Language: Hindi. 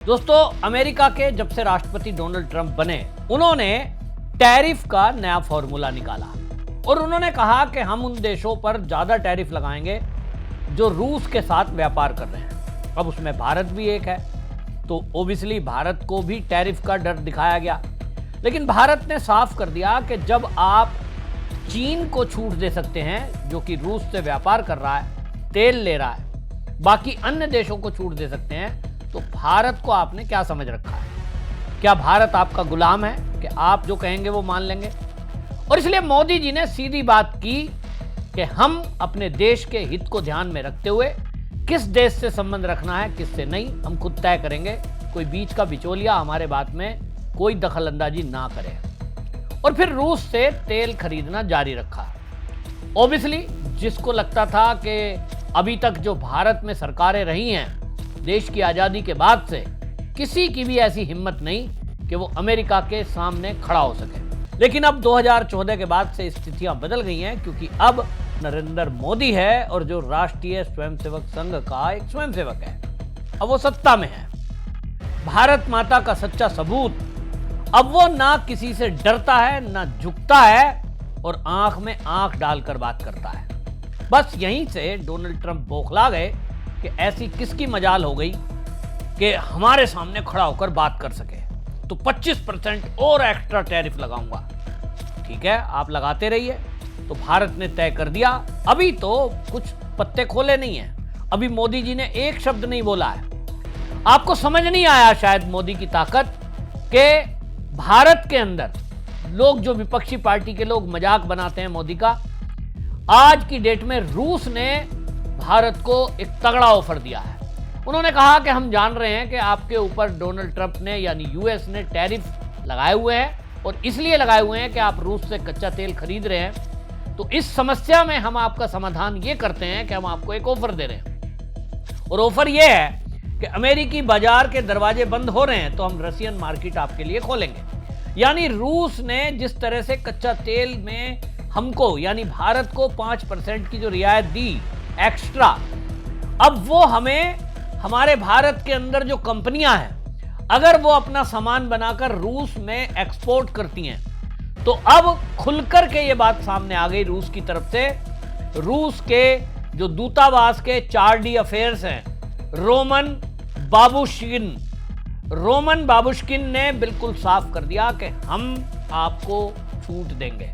दोस्तों, अमेरिका के जब से राष्ट्रपति डोनाल्ड ट्रंप बने, उन्होंने टैरिफ का नया फॉर्मूला निकाला और उन्होंने कहा कि हम उन देशों पर ज्यादा टैरिफ लगाएंगे जो रूस के साथ व्यापार कर रहे हैं। अब उसमें भारत भी एक है, तो ओबियसली भारत को भी टैरिफ का डर दिखाया गया। लेकिन भारत ने साफ कर दिया कि जब आप चीन को छूट दे सकते हैं, जो कि रूस से व्यापार कर रहा है, तेल ले रहा है, बाकी अन्य देशों को छूट दे सकते हैं, तो भारत को आपने क्या समझ रखा है? क्या भारत आपका गुलाम है कि आप जो कहेंगे वो मान लेंगे? और इसलिए मोदी जी ने सीधी बात की कि हम अपने देश के हित को ध्यान में रखते हुए किस देश से संबंध रखना है, किससे नहीं, हम खुद तय करेंगे। कोई बीच का बिचौलिया हमारे बात में कोई दखल अंदाजी ना करे। और फिर रूस से तेल खरीदना जारी रखा। ओबियसली जिसको लगता था कि अभी तक जो भारत में सरकारें रही हैं देश की आज़ादी के बाद से, किसी की भी ऐसी हिम्मत नहीं कि वो अमेरिका के सामने खड़ा हो सके। लेकिन अब 2014 के बाद से स्थितियां बदल गई हैं, क्योंकि अब नरेंद्र मोदी है और जो राष्ट्रीय स्वयंसेवक संघ का एक स्वयंसेवक है, अब वो सत्ता में है। भारत माता का सच्चा सबूत। अब वो ना किसी से डरता है, ना झुकता है और आंख में आंख डालकर बात करता है। बस यहीं से डोनाल्ड ट्रंप बौखला गए कि ऐसी किसकी मजाल हो गई कि हमारे सामने खड़ा होकर बात कर सके, तो 25% और एक्स्ट्रा टैरिफ लगाऊंगा। ठीक है, आप लगाते रहिए। तो भारत ने तय कर दिया। अभी तो कुछ पत्ते खोले नहीं है, अभी मोदी जी ने एक शब्द नहीं बोला है। आपको समझ नहीं आया शायद मोदी की ताकत कि भारत के अंदर लोग, जो विपक्षी पार्टी के लोग मजाक बनाते हैं मोदी का, आज की डेट में रूस ने भारत को एक तगड़ा ऑफर दिया है। उन्होंने कहा कि हम जान रहे हैं कि आपके ऊपर डोनाल्ड ट्रंप ने यानी यूएस ने टैरिफ लगाए हुए हैं और इसलिए लगाए हुए हैं कि आप रूस से कच्चा तेल खरीद रहे हैं। तो इस समस्या में हम आपका समाधान ये करते हैं कि हम आपको एक ऑफर दे रहे हैं, और ऑफर ये है कि अमेरिकी बाजार के दरवाजे बंद हो रहे हैं तो हम रशियन मार्केट आपके लिए खोलेंगे। यानी रूस ने जिस तरह से कच्चा तेल में हमको यानी भारत को 5% की जो रियायत दी एक्स्ट्रा, अब वो हमें हमारे भारत के अंदर जो कंपनियां हैं, अगर वो अपना सामान बनाकर रूस में एक्सपोर्ट करती हैं, तो अब खुलकर के ये बात सामने आ गई रूस की तरफ से। रूस के जो दूतावास के 4D अफेयर्स हैं, रोमन बाबुश्किन ने बिल्कुल साफ कर दिया कि हम आपको छूट देंगे।